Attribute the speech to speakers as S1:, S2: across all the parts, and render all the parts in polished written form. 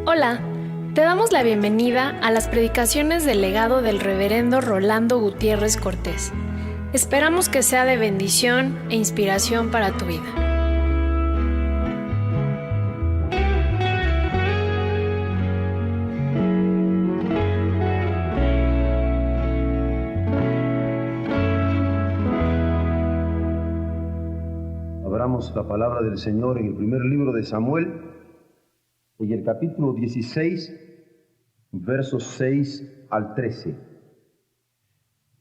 S1: Hola, te damos la bienvenida a las predicaciones del legado del reverendo Rolando Gutiérrez Cortés. Esperamos que sea de bendición e inspiración para tu vida.
S2: Abramos la palabra del Señor en el primer libro de Samuel, en el capítulo 16, versos 6 al 13.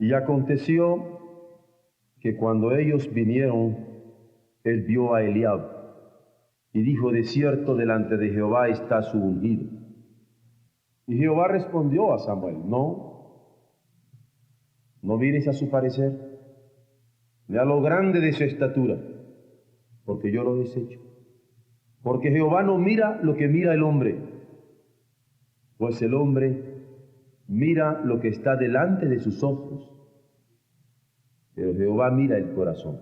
S2: Y aconteció que cuando ellos vinieron, él vio a Eliab y dijo: de cierto, delante de Jehová está su ungido. Y Jehová respondió a Samuel: no mires a su parecer, ni a lo grande de su estatura, porque yo lo desecho. Porque Jehová no mira lo que mira el hombre, pues el hombre mira lo que está delante de sus ojos, pero Jehová mira el corazón.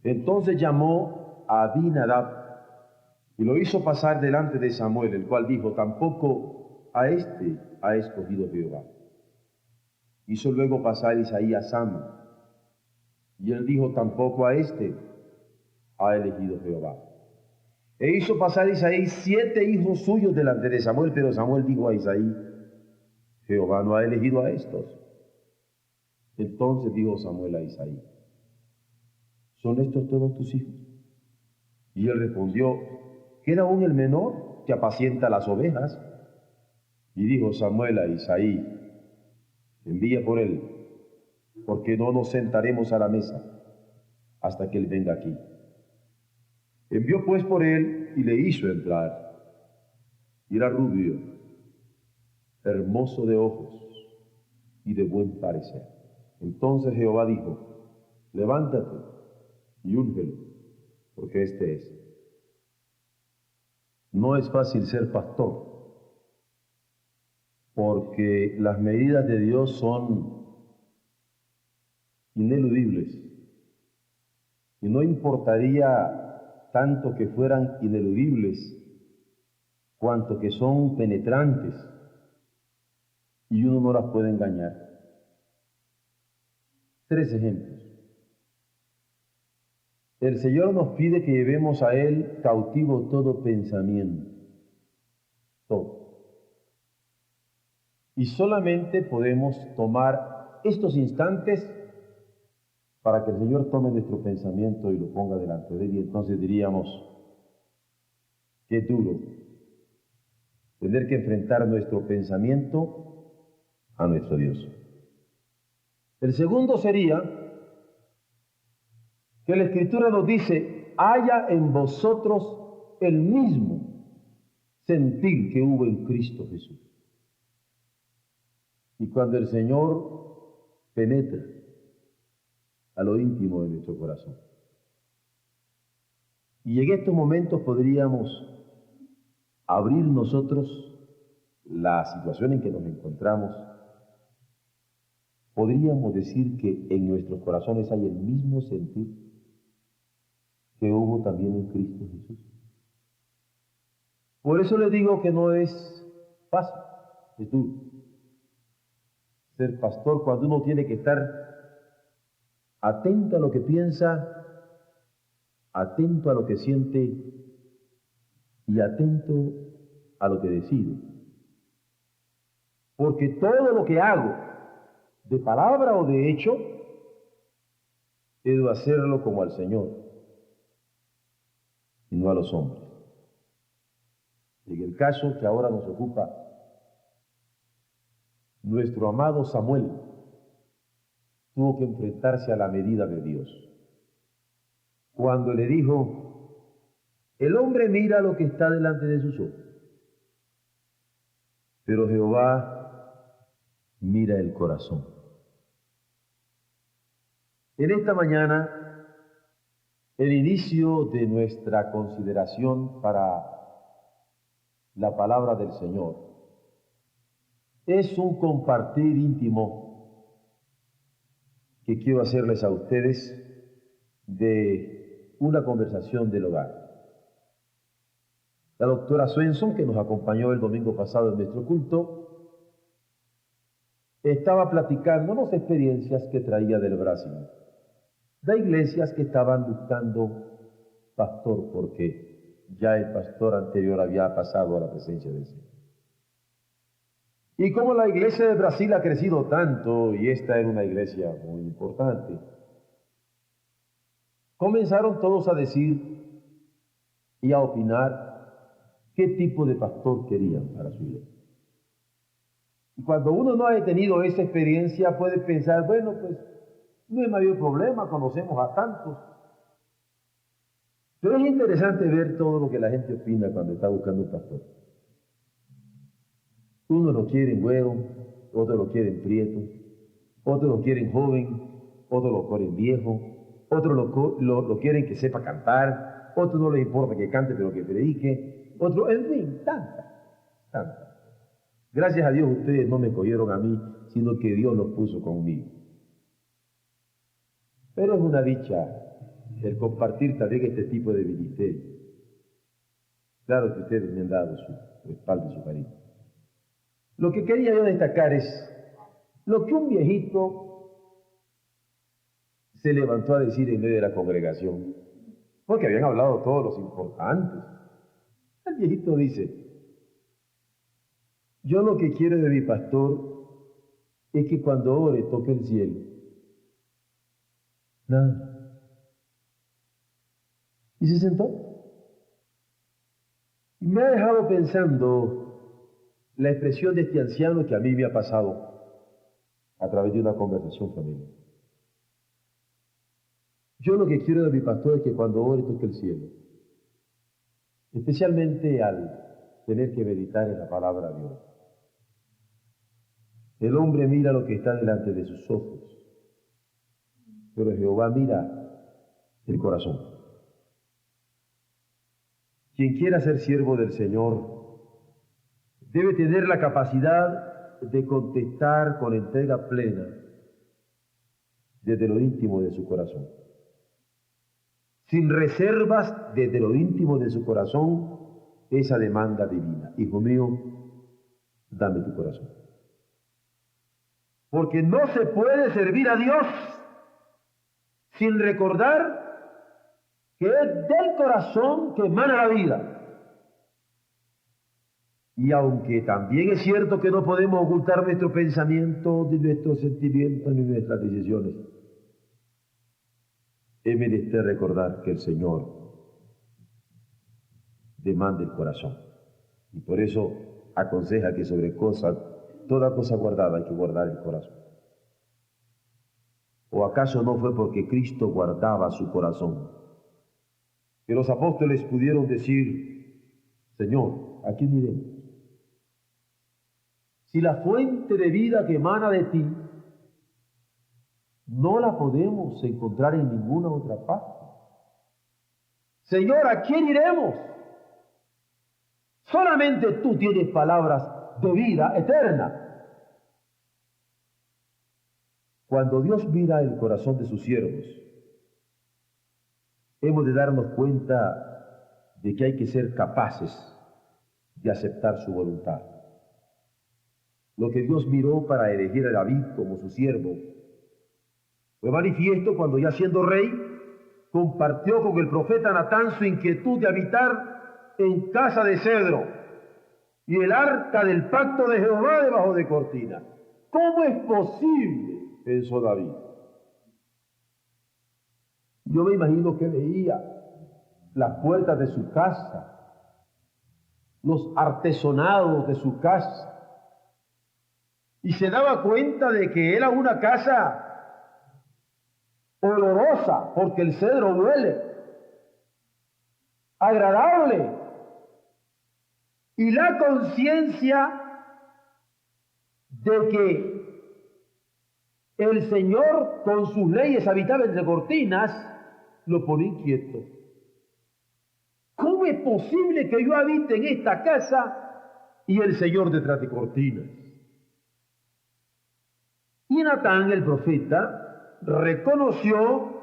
S2: Entonces llamó a Abinadab y lo hizo pasar delante de Samuel, el cual dijo: tampoco a este ha escogido Jehová. Hizo luego pasar Isaí a Sama, y él dijo: tampoco a este ha elegido Jehová. E hizo pasar Isaí 7 hijos suyos delante de Samuel, pero Samuel dijo a Isaí: Jehová no ha elegido a estos. Entonces dijo Samuel a Isaí: ¿son estos todos tus hijos? Y él respondió: ¿queda aún el menor que apacienta las ovejas? Y dijo Samuel a Isaí: envía por él, porque no nos sentaremos a la mesa hasta que él venga aquí. Envió pues por él y le hizo entrar. Y era rubio, hermoso de ojos y de buen parecer. Entonces Jehová dijo: levántate y úngelo, porque este es. No es fácil ser pastor, porque las medidas de Dios son ineludibles, y no importaría tanto que fueran ineludibles, cuanto que son penetrantes, y uno no las puede engañar. 3 ejemplos. El Señor nos pide que llevemos a Él cautivo todo pensamiento, todo. Y solamente podemos tomar estos instantes para que el Señor tome nuestro pensamiento y lo ponga delante de Él. Y entonces diríamos: qué duro tener que enfrentar nuestro pensamiento a nuestro Dios. El segundo sería que la Escritura nos dice: haya en vosotros el mismo sentir que hubo en Cristo Jesús. Y cuando el Señor penetra a lo íntimo de nuestro corazón, y en estos momentos podríamos abrir nosotros la situación en que nos encontramos, podríamos decir que en nuestros corazones hay el mismo sentir que hubo también en Cristo Jesús. Por eso le digo que no es fácil, es duro ser pastor cuando uno tiene que estar atento a lo que piensa, atento a lo que siente y atento a lo que decide. Porque todo lo que hago, de palabra o de hecho, debo hacerlo como al Señor y no a los hombres. En el caso que ahora nos ocupa, nuestro amado Samuel tuvo que enfrentarse a la medida de Dios. Cuando le dijo: el hombre mira lo que está delante de sus ojos, pero Jehová mira el corazón. En esta mañana, el inicio de nuestra consideración para la palabra del Señor es un compartir íntimo que quiero hacerles a ustedes de una conversación del hogar. La doctora Swenson, que nos acompañó el domingo pasado en nuestro culto, estaba platicándonos experiencias que traía del Brasil, de iglesias que estaban buscando pastor porque ya el pastor anterior había pasado a la presencia del Señor. Y como la iglesia de Brasil ha crecido tanto, y esta era una iglesia muy importante, comenzaron todos a decir y a opinar qué tipo de pastor querían para su iglesia. Y cuando uno no ha tenido esa experiencia, puede pensar, bueno, pues no hay mayor problema, conocemos a tantos. Pero es interesante ver todo lo que la gente opina cuando está buscando un pastor. Unos lo quieren güero, otros lo quieren prieto, otros lo quieren joven, otros lo quieren viejo, otros lo quieren que sepa cantar, otros no les importa que cante pero que predique, otros, en fin, tantas. Gracias a Dios ustedes no me cogieron a mí, sino que Dios los puso conmigo. Pero es una dicha el compartir también este tipo de ministerio. Claro que ustedes me han dado su respaldo y su cariño. Lo que quería yo destacar es lo que un viejito se levantó a decir en medio de la congregación, porque habían hablado todos los importantes. El viejito dice, yo lo que quiero de mi pastor es que cuando ore toque el cielo. Nada. Y se sentó. Y me ha dejado pensando la expresión de este anciano que a mí me ha pasado a través de una conversación familiar. Yo lo que quiero de mi pastor es que cuando ore toque el cielo, especialmente al tener que meditar en la palabra de Dios. El hombre mira lo que está delante de sus ojos, pero Jehová mira el corazón. Quien quiera ser siervo del Señor debe tener la capacidad de contestar con entrega plena desde lo íntimo de su corazón. Sin reservas desde lo íntimo de su corazón esa demanda divina. Hijo mío, dame tu corazón. Porque no se puede servir a Dios sin recordar que es del corazón que emana la vida. Y aunque también es cierto que no podemos ocultar nuestro pensamiento, ni nuestros sentimientos, ni nuestras decisiones, es menester recordar que el Señor demanda el corazón. Y por eso aconseja que sobre toda cosa guardada hay que guardar el corazón. ¿O acaso no fue porque Cristo guardaba su corazón que los apóstoles pudieron decir, Señor, ¿a quién iremos? Si la fuente de vida que emana de ti no la podemos encontrar en ninguna otra parte. Señor, ¿a quién iremos? Solamente tú tienes palabras de vida eterna. Cuando Dios mira el corazón de sus siervos, hemos de darnos cuenta de que hay que ser capaces de aceptar su voluntad. Lo que Dios miró para elegir a David como su siervo fue manifiesto cuando, ya siendo rey, compartió con el profeta Natán su inquietud de habitar en casa de cedro y el arca del pacto de Jehová debajo de cortina. ¿Cómo es posible?, pensó David. Yo me imagino que veía las puertas de su casa, los artesonados de su casa, y se daba cuenta de que era una casa olorosa, porque el cedro huele, agradable, y la conciencia de que el Señor con sus leyes habitaba entre cortinas, lo pone inquieto. ¿Cómo es posible que yo habite en esta casa y el Señor detrás de cortinas? Y Natán, el profeta, reconoció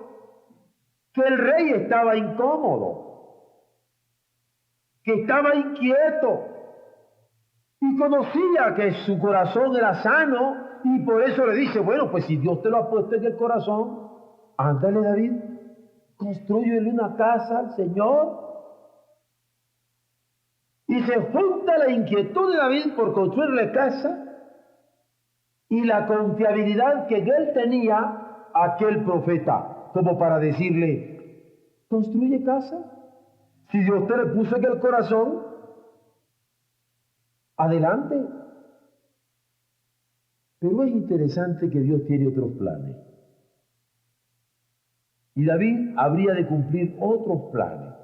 S2: que el rey estaba incómodo, que estaba inquieto, y conocía que su corazón era sano, y por eso le dice, bueno, pues si Dios te lo ha puesto en el corazón, ándale, David, constrúyele una casa al Señor. Y se junta la inquietud de David por construirle casa y la confiabilidad que él tenía aquel profeta, como para decirle, construye casa. Si Dios te le puso en el corazón, adelante. Pero es interesante que Dios tiene otros planes. Y David habría de cumplir otros planes.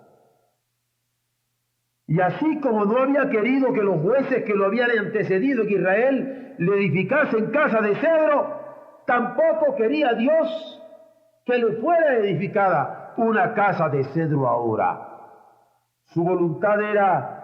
S2: Y así como no había querido que los jueces que lo habían antecedido en Israel le edificasen casa de cedro, tampoco quería Dios que le fuera edificada una casa de cedro ahora. Su voluntad era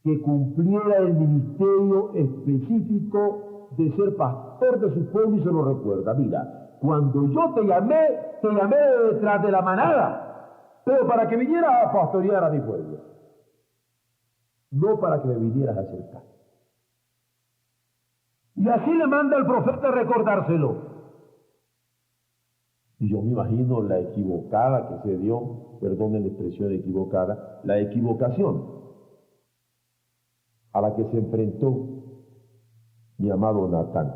S2: que cumpliera el ministerio específico de ser pastor de su pueblo, y se lo recuerda. Mira, cuando yo te llamé de detrás de la manada, pero para que vinieras a pastorear a mi pueblo, no para que me vinieras a acercar. Y así le manda el profeta a recordárselo. Y yo me imagino la equivocada que se dio, perdonen la expresión equivocada, la equivocación a la que se enfrentó mi amado Natán.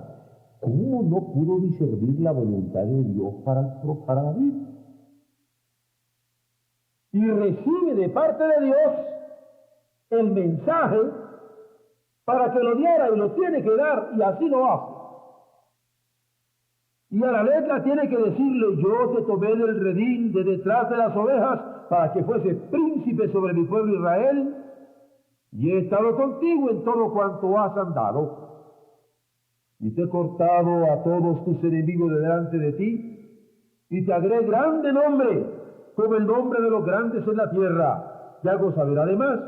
S2: ¿Cómo no pudo discernir la voluntad de Dios para David? Y recibe de parte de Dios el mensaje para que lo diera, y lo tiene que dar, y así lo hace. Y a la letra tiene que decirle, yo te tomé del redil de detrás de las ovejas para que fuese príncipe sobre mi pueblo Israel, y he estado contigo en todo cuanto has andado, y te he cortado a todos tus enemigos de delante de ti, y te agregué grande nombre, como el nombre de los grandes en la tierra. Y hago saber además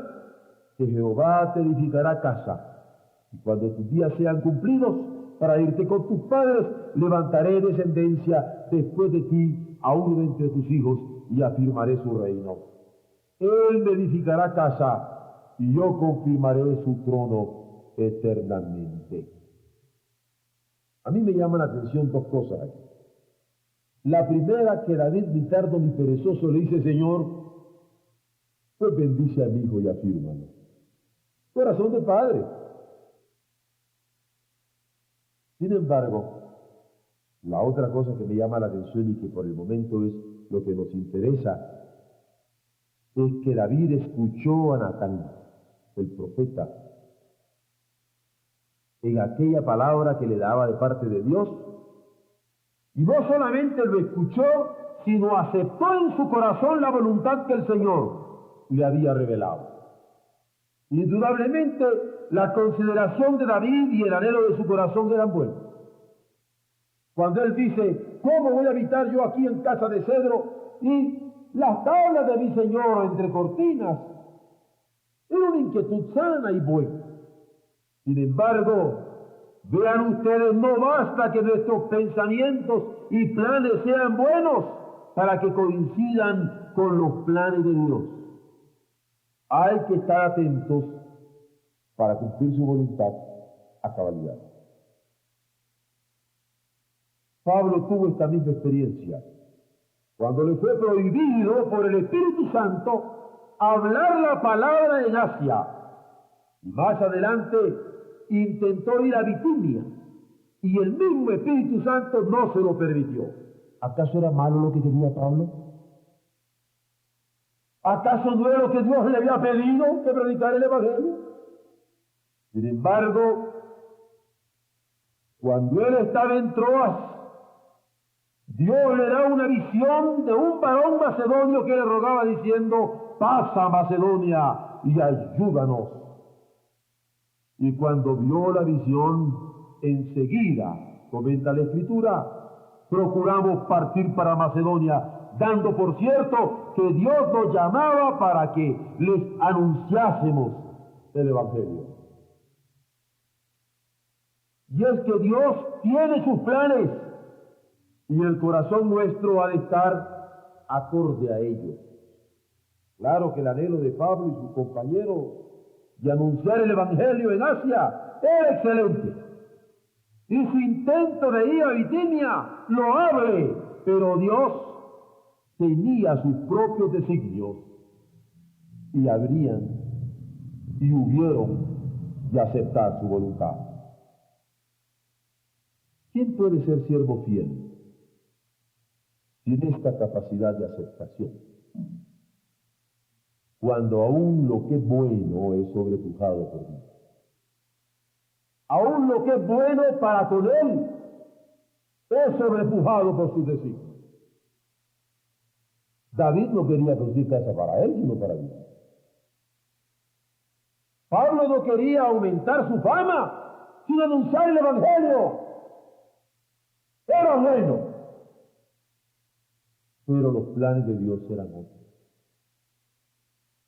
S2: que Jehová te edificará casa, y cuando tus días sean cumplidos, para irte con tus padres, levantaré descendencia después de ti a uno de entre tus hijos, y afirmaré su reino. Él me edificará casa, y yo confirmaré su trono eternamente. A mí me llaman la atención dos cosas aquí. La primera, que David, ni tardo ni perezoso, le dice, Señor, pues bendice a mi hijo y afírmalo. Corazón de padre. Sin embargo, la otra cosa que me llama la atención y que por el momento es lo que nos interesa, es que David escuchó a Natán, el profeta, en aquella palabra que le daba de parte de Dios, y no solamente lo escuchó, sino aceptó en su corazón la voluntad que el Señor le había revelado. Indudablemente, la consideración de David y el anhelo de su corazón eran buenos. Cuando él dice, ¿cómo voy a habitar yo aquí en casa de cedro y las tablas de mi Señor entre cortinas? Era una inquietud sana y buena. Sin embargo, vean ustedes, no basta que nuestros pensamientos y planes sean buenos para que coincidan con los planes de Dios. Hay que estar atentos para cumplir su voluntad a cabalidad. Pablo tuvo esta misma experiencia cuando le fue prohibido por el Espíritu Santo hablar la palabra en Asia. Y más adelante intentó ir a Bitinia, y el mismo Espíritu Santo no se lo permitió. ¿Acaso era malo lo que quería Pablo? ¿Acaso no era lo que Dios le había pedido, que predicara el Evangelio? Sin embargo, cuando él estaba en Troas, Dios le da una visión de un varón macedonio que le rogaba diciendo, pasa Macedonia y ayúdanos. Y cuando vio la visión, enseguida, comenta la Escritura, procuramos partir para Macedonia, dando por cierto que Dios nos llamaba para que les anunciásemos el Evangelio. Y es que Dios tiene sus planes, y el corazón nuestro ha de estar acorde a ello. Claro que el anhelo de Pablo y sus compañeros de anunciar el Evangelio en Asia era excelente. Y su intento de ir a Bitinia, loable, pero Dios tenía sus propios designios y habrían y hubieron de aceptar su voluntad. ¿Quién puede ser siervo fiel sin esta capacidad de aceptación? Cuando aún lo que es bueno es sobrepujado por Dios. Aún lo que es bueno para con él es sobrepujado por sus designios. David no quería construir casa para él, sino para Dios. Pablo no quería aumentar su fama sin anunciar el Evangelio. Era bueno, pero los planes de Dios eran otros.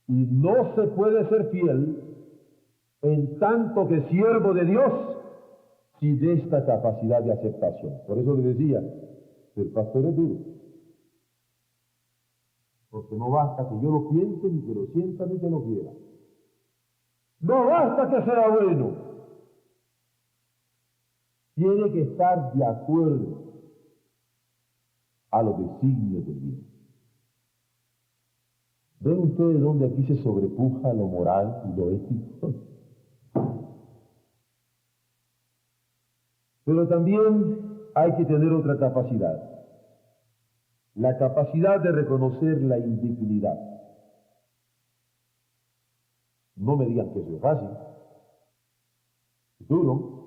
S2: Y no se puede ser fiel en tanto que siervo de Dios sin esta capacidad de aceptación. Por eso le decía, el pastor es duro. Porque no basta que yo lo piense, ni que lo sienta, ni que lo quiera. No basta que sea bueno. Tiene que estar de acuerdo a los designios de Dios. ¿Ven ustedes dónde aquí se sobrepuja lo moral y lo ético? Pero también hay que tener otra capacidad. La capacidad de reconocer la indignidad. No me digan que eso es fácil. Es duro.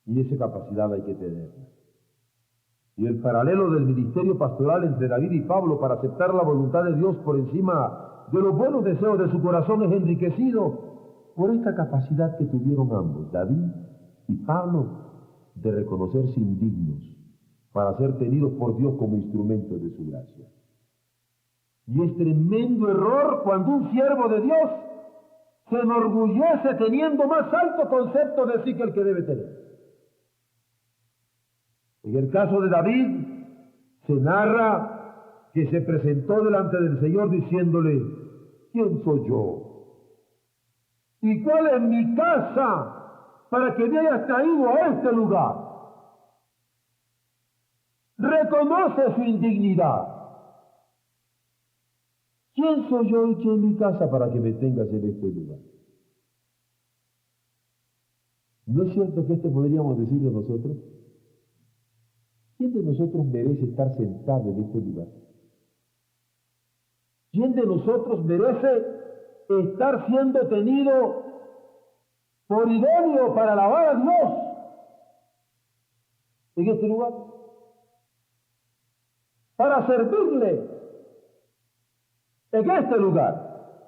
S2: Y esa capacidad hay que tenerla. Y el paralelo del ministerio pastoral entre David y Pablo para aceptar la voluntad de Dios por encima de los buenos deseos de su corazón es enriquecido por esta capacidad que tuvieron ambos, David y Pablo, de reconocerse indignos para ser tenidos por Dios como instrumentos de su gracia. Y es tremendo error cuando un siervo de Dios se enorgullece teniendo más alto concepto de sí que el que debe tener. En el caso de David, se narra que se presentó delante del Señor diciéndole, ¿quién soy yo? ¿Y cuál es mi casa para que me hayas traído a este lugar? Reconoce su indignidad. ¿Quién soy yo y quién es mi casa para que me tengas en este lugar? ¿No es cierto que esto podríamos decir de nosotros? ¿Quién de nosotros merece estar sentado en este lugar? ¿Quién de nosotros merece estar siendo tenido por idóneo para alabar a Dios en este lugar? Para servirle en este lugar.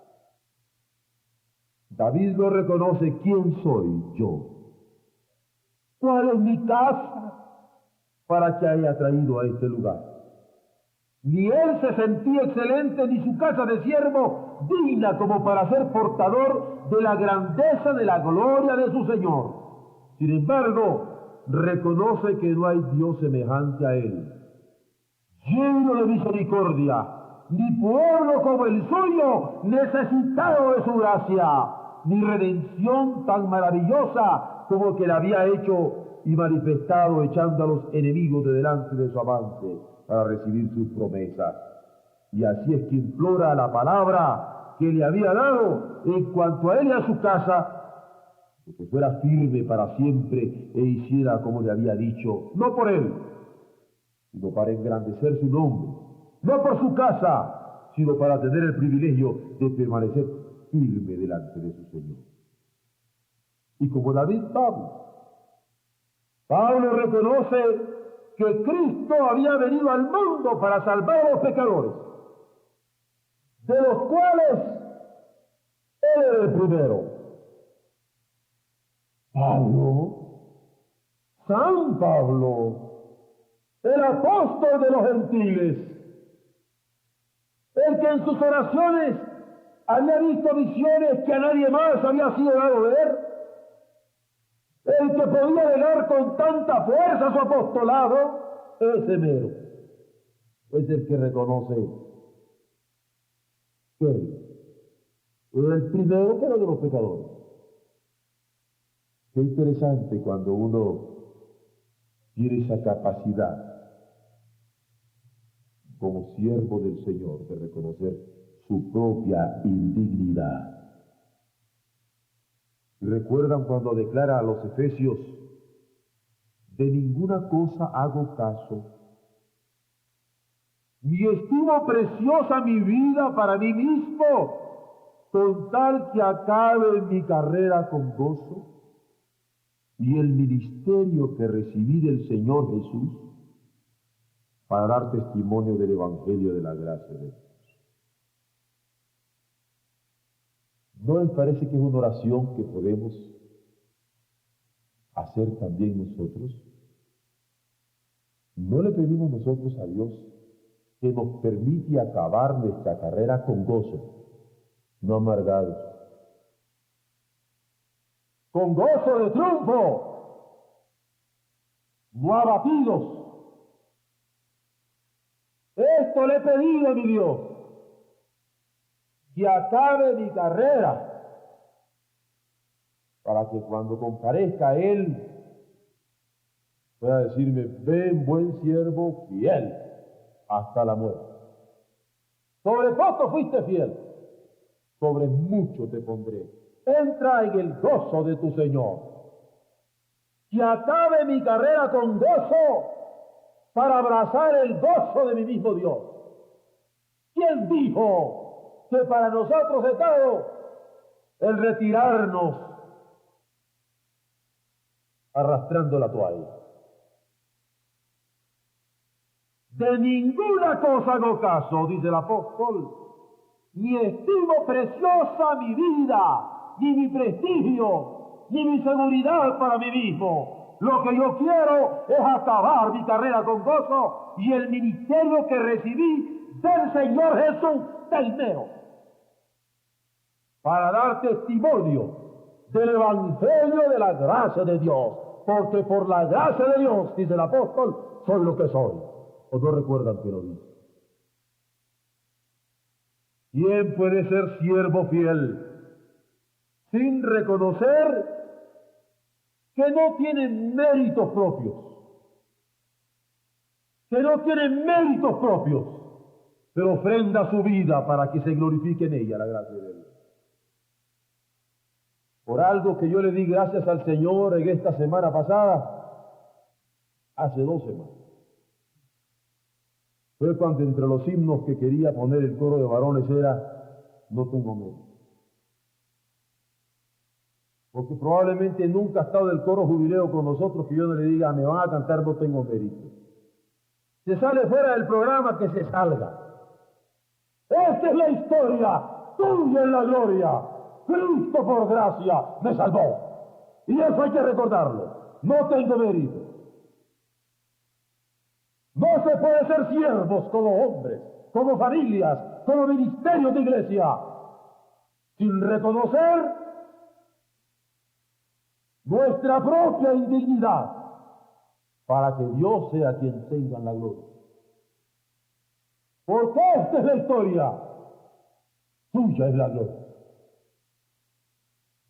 S2: David lo reconoce, ¿quién soy yo? ¿Cuál es mi casa para que haya traído a este lugar? Ni él se sentía excelente, ni su casa de siervo digna como para ser portador de la grandeza de la gloria de su Señor. Sin embargo, reconoce que no hay Dios semejante a él, lleno de misericordia, ni pueblo como el suyo, necesitado de su gracia, ni redención tan maravillosa como que la había hecho y manifestado echando a los enemigos de delante de su avance para recibir sus promesas. Y así es que implora la palabra que le había dado en cuanto a él y a su casa, que fuera firme para siempre e hiciera como le había dicho, no por él, sino para engrandecer su nombre, no por su casa, sino para tener el privilegio de permanecer firme delante de su Señor. Y como David, Pablo reconoce que Cristo había venido al mundo para salvar a los pecadores, de los cuales él era el primero. San Pablo, el apóstol de los gentiles, el que en sus oraciones había visto visiones que a nadie más había sido dado ver, El que podía negar con tanta fuerza su apostolado, ese mero, es el que reconoce que él es el primero que era de los pecadores. Qué interesante cuando uno tiene esa capacidad como siervo del Señor de reconocer su propia indignidad. Y recuerdan cuando declara a los Efesios: de ninguna cosa hago caso, ni estimo preciosa mi vida para mí mismo, con tal que acabe mi carrera con gozo y el ministerio que recibí del Señor Jesús para dar testimonio del Evangelio de la gracia de Dios. ¿No les parece que es una oración que podemos hacer también nosotros? ¿No le pedimos nosotros a Dios que nos permite acabar nuestra carrera con gozo, no amargados, con gozo de triunfo, no abatidos? Esto le he pedido a mi Dios, que acabe mi carrera, para que cuando comparezca a Él pueda decirme: ven, buen siervo, fiel hasta la muerte. Sobre poco fuiste fiel, sobre mucho te pondré. Entra en el gozo de tu Señor. Que acabe mi carrera con gozo, para abrazar el gozo de mi mismo Dios. ¿Quién dijo que para nosotros es dado el retirarnos arrastrando la toalla? De ninguna cosa hago caso, dice el apóstol, ni estimo preciosa mi vida, ni mi prestigio, ni mi seguridad para mí mismo. Lo que yo quiero es acabar mi carrera con gozo y el ministerio que recibí del Señor Jesús del mero, para dar testimonio del Evangelio de la gracia de Dios, porque por la gracia de Dios, dice el apóstol, soy lo que soy. ¿O no recuerdan que lo dice? ¿Quién puede ser siervo fiel sin reconocer que no tiene méritos propios? Que no tiene méritos propios, pero ofrenda su vida para que se glorifique en ella la gracia de Dios. Por algo que yo le di gracias al Señor en esta semana pasada, hace 2 semanas. Fue cuando entre los himnos que quería poner el coro de varones era: no tengo mérito. Porque probablemente nunca ha estado el coro jubileo con nosotros que yo no le diga: me van a cantar, no tengo mérito. Se sale fuera del programa, que se salga. Esta es la historia, tuya en la gloria. Cristo por gracia me salvó. Y eso hay que recordarlo. No tengo mérito. No se puede ser siervos como hombres, como familias, como ministerios de iglesia, sin reconocer nuestra propia indignidad, para que Dios sea quien tenga la gloria. Porque esta es la historia, suya es la gloria.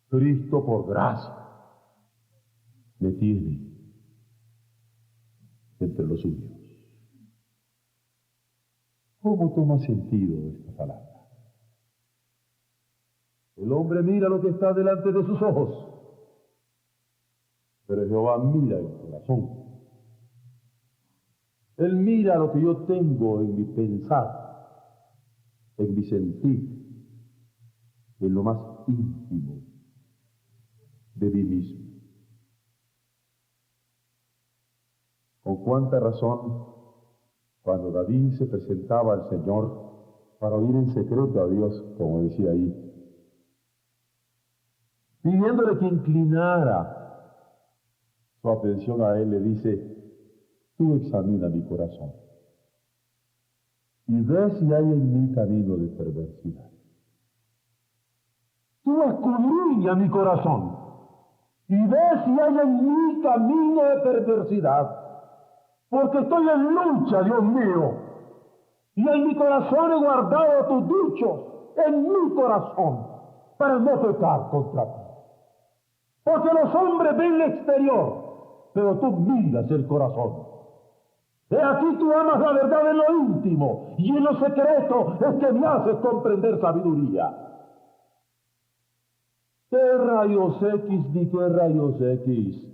S2: Cristo por gracia me tiene entre los suyos. ¿Cómo toma sentido esta palabra? El hombre mira lo que está delante de sus ojos, pero Jehová mira el corazón. Él mira lo que yo tengo en mi pensar, en mi sentir, en lo más íntimo de mí mismo. Con cuánta razón, cuando David se presentaba al Señor para oír en secreto a Dios, como decía ahí, pidiéndole que inclinara su atención a Él, le dice: tú examina mi corazón y ve si hay en mí camino de perversidad. Tú escudriña mi corazón
S3: y ve si hay en mí camino de perversidad, porque estoy en lucha, Dios mío, y en mi corazón he guardado tus dichos, en mi corazón, para no pecar contra ti. Porque los hombres ven el exterior, pero tú miras el corazón. He aquí tú amas la verdad en lo íntimo, y en lo secreto es que me haces comprender sabiduría. ¿Qué rayos X ni qué rayos X?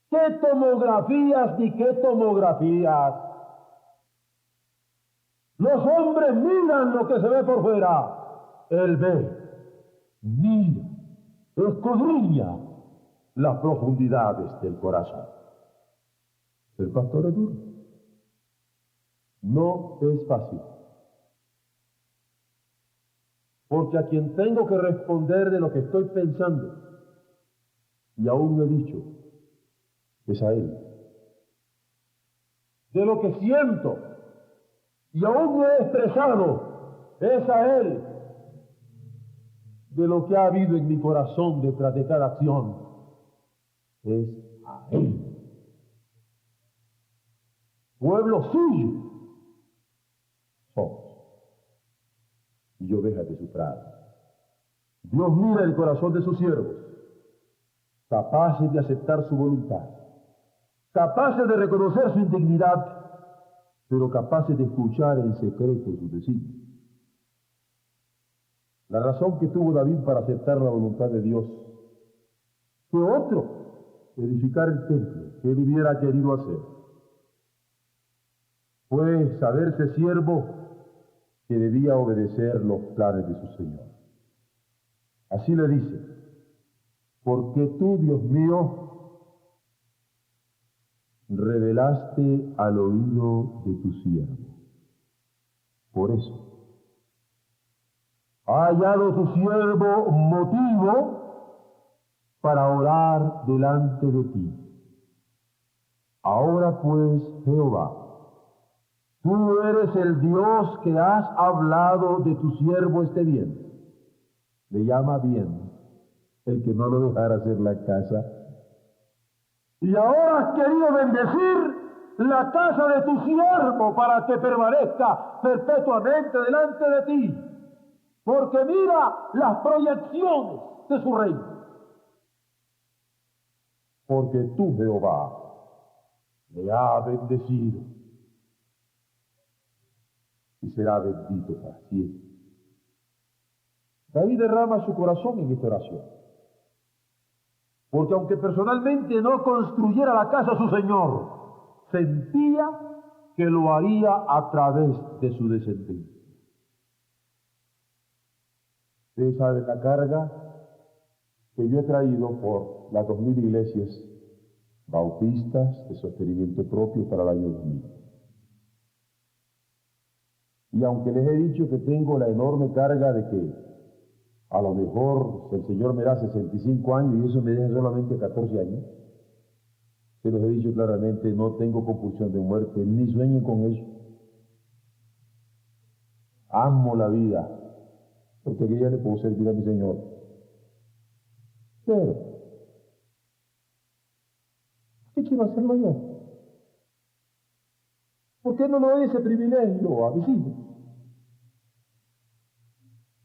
S3: ¿Qué tomografías ni qué tomografías? Los hombres miran lo que se ve por fuera. Él ve, mira, escudriña las profundidades del corazón. El pastor es duro. No es fácil. Porque a quien tengo que responder de lo que estoy pensando, y aún no he dicho, es a él. De lo que siento, y aún no he expresado, es a él. De lo que ha habido en mi corazón detrás de cada acción, es a él. Pueblo suyo somos, y ovejas de su prado. Dios mira el corazón de sus siervos, capaces de aceptar su voluntad, capaces de reconocer su indignidad, pero capaces de escuchar en secreto sus designios. La razón que tuvo David para aceptar la voluntad de Dios fue otro, edificar el templo que él hubiera querido hacer. Fue saberse siervo que debía obedecer los planes de su Señor. Así le dice: porque tú, Dios mío, revelaste al oído de tu siervo. Por eso ha hallado tu siervo motivo para orar delante de ti. Ahora pues, Jehová, tú eres el Dios que has hablado de tu siervo este bien. Le llama bien el que no lo dejara hacer la casa. Y ahora has querido bendecir la casa de tu siervo para que permanezca perpetuamente delante de ti. Porque mira las proyecciones de su reino. Porque tú, Jehová, le has bendecido y será bendito para siempre. David derrama su corazón en esta oración, porque aunque personalmente no construyera la casa a su Señor, sentía que lo haría a través de su descendencia. Ustedes saben la carga que yo he traído por las 2000 iglesias bautistas de sostenimiento propio para el año 2000. Y aunque les he dicho que tengo la enorme carga de que a lo mejor el Señor me da 65 años y eso me deja solamente 14 años, se los he dicho claramente, no tengo compulsión de muerte, ni sueñen con eso. Amo la vida, porque aquí ya le puedo servir a mi Señor. Pero, ¿qué quiero hacerlo yo? ¿Por qué no le doy ese privilegio a mis hijos?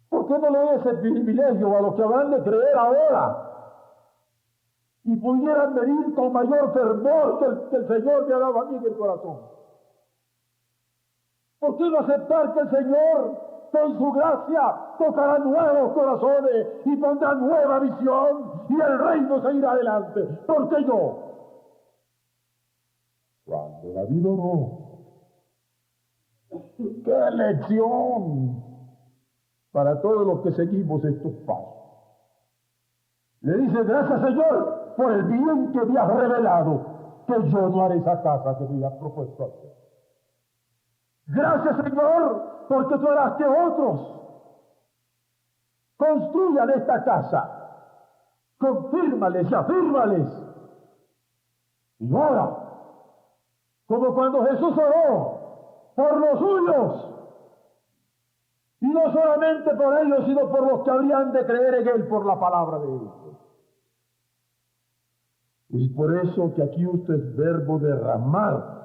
S3: ¿Por qué no le doy ese privilegio a los que habrán de creer ahora y pudieran venir con mayor fervor que el Señor me ha dado a mí en el corazón? ¿Por qué no aceptar que el Señor, con su gracia, tocará nuevos corazones y pondrá nueva visión y el reino seguirá adelante? ¿Por qué yo? Cuando David oró, ¡qué lección para todos los que seguimos estos pasos! Le dice: gracias, Señor, por el bien que me has revelado, que yo no haré esa casa que me has propuesto hacer. Gracias, Señor, porque tú harás que otros construyan esta casa. Confírmales y afírmales. Y ahora, como cuando Jesús oró por los suyos, y no solamente por ellos, sino por los que habrían de creer en Él por la palabra de Él. Es por eso que aquí usa el verbo derramar,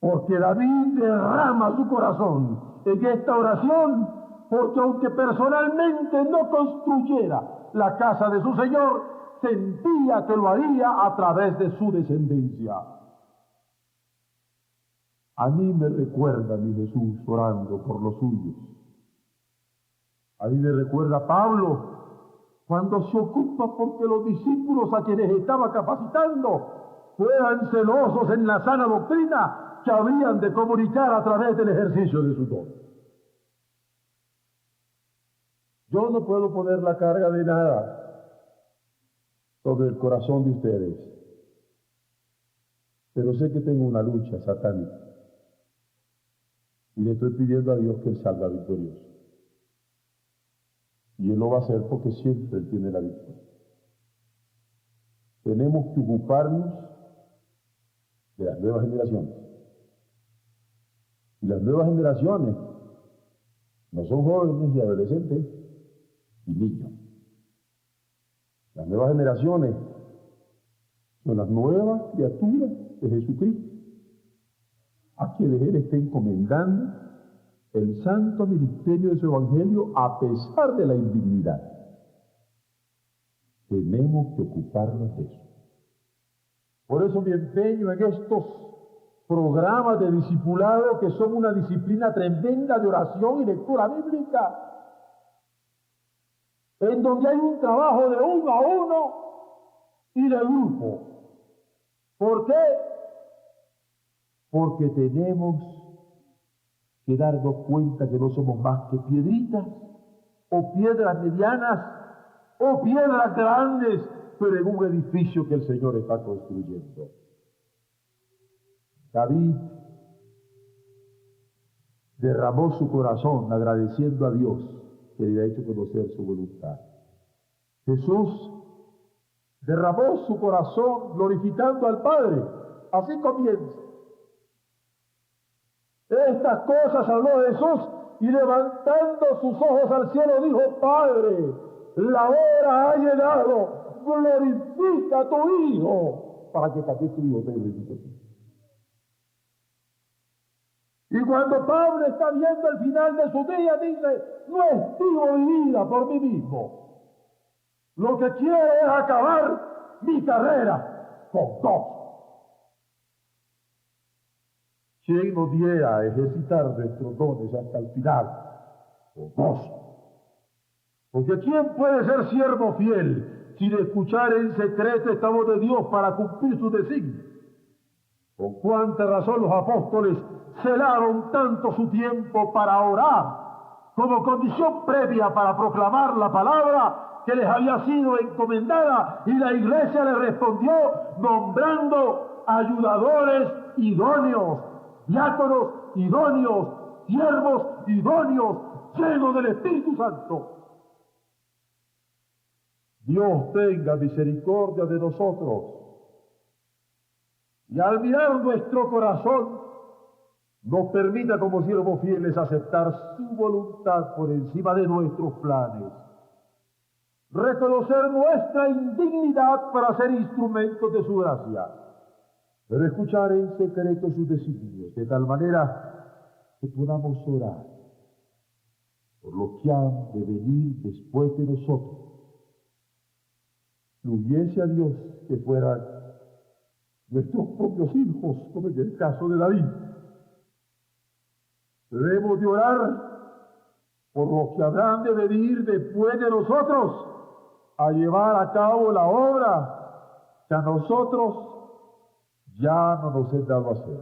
S3: porque David derrama su corazón en esta oración, porque aunque personalmente no construyera la casa de su Señor, sentía que lo haría a través de su descendencia. A mí me recuerda mi Jesús orando por los suyos. A mí me recuerda Pablo cuando se ocupa porque los discípulos a quienes estaba capacitando fueran celosos en la sana doctrina que habían de comunicar a través del ejercicio de su don. Yo no puedo poner la carga de nada sobre el corazón de ustedes, pero sé que tengo una lucha satánica y le estoy pidiendo a Dios que Él salga victorioso. Y Él lo va a hacer porque siempre Él tiene la victoria. Tenemos que ocuparnos de las nuevas generaciones. Y las nuevas generaciones no son jóvenes y adolescentes y niños. Las nuevas generaciones son las nuevas criaturas de Jesucristo, a quienes Él está encomendando el santo ministerio de su evangelio a pesar de la indignidad. Tenemos que ocuparnos de eso. Por eso mi empeño en estos programas de discipulado, que son una disciplina tremenda de oración y lectura bíblica, en donde hay un trabajo de uno a uno y de grupo. ¿Por qué? Porque tenemos que darnos cuenta que no somos más que piedritas, o piedras medianas, o piedras grandes, pero en un edificio que el Señor está construyendo. David derramó su corazón agradeciendo a Dios que le había hecho conocer su voluntad. Jesús derramó su corazón glorificando al Padre. Así comienza. Estas cosas habló Jesús y levantando sus ojos al cielo dijo: Padre, la hora ha llegado, glorifica a tu Hijo, para que también tu Hijo te glorifique a ti. Y cuando Pablo está viendo el final de su día, dice: no estimo mi vida por mí mismo. Lo que quiero es acabar mi carrera con gozo. ¿Quién nos diera a ejercitar nuestros dones hasta el final? Con gozo. Porque ¿quién puede ser siervo fiel sin escuchar en secreto esta voz de Dios para cumplir su designio? ¿Con cuánta razón los apóstoles celaron tanto su tiempo para orar como condición previa para proclamar la palabra que les había sido encomendada? Y la iglesia le respondió nombrando ayudadores idóneos, diáconos idóneos, siervos idóneos, llenos del Espíritu Santo. Dios tenga misericordia de nosotros y al mirar nuestro corazón nos permita como siervos fieles aceptar su voluntad por encima de nuestros planes, reconocer nuestra indignidad para ser instrumentos de su gracia, pero escuchar en secreto sus designios, de tal manera que podamos orar por los que han de venir después de nosotros. Si hubiese a Dios que fueran nuestros propios hijos, como en el caso de David. Debemos de orar por los que habrán de venir después de nosotros a llevar a cabo la obra que a nosotros ya no nos es dado hacer.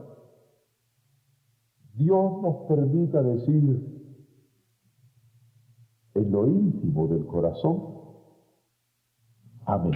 S3: Dios nos permita decir en lo íntimo del corazón: amén.